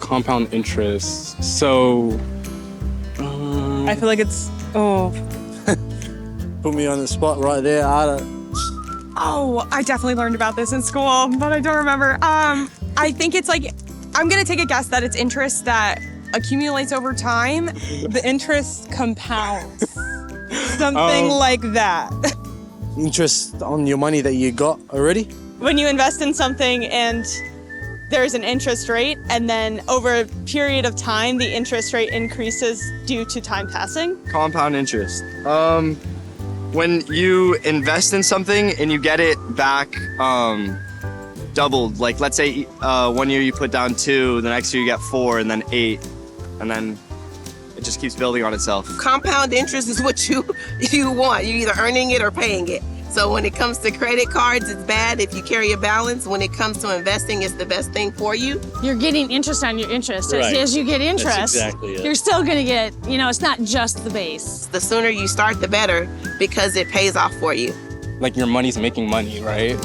compound interest. So, I feel like it's, Put me on the spot right there. I definitely learned about this in school, but I don't remember. I think it's like, I'm gonna take a guess that it's interest that accumulates over time. The interest compounds. Something like that. Interest on your money that you got already. When you invest in something and there's an interest rate, and then over a period of time, the interest rate increases due to time passing. Compound interest. When you invest in something and you get it back doubled, like let's say 1 year you put down 2, the next year you get 4, and then 8, and then it just keeps building on itself. Compound interest is what you want. You're either earning it or paying it. So when it comes to credit cards, it's bad if you carry a balance. When it comes to investing, it's the best thing for you. You're getting interest on your interest. Right. As you get interest, That's exactly it. you're still going to get, it's not just the base. The sooner you start, the better, because it pays off for you. like your money's making money, right?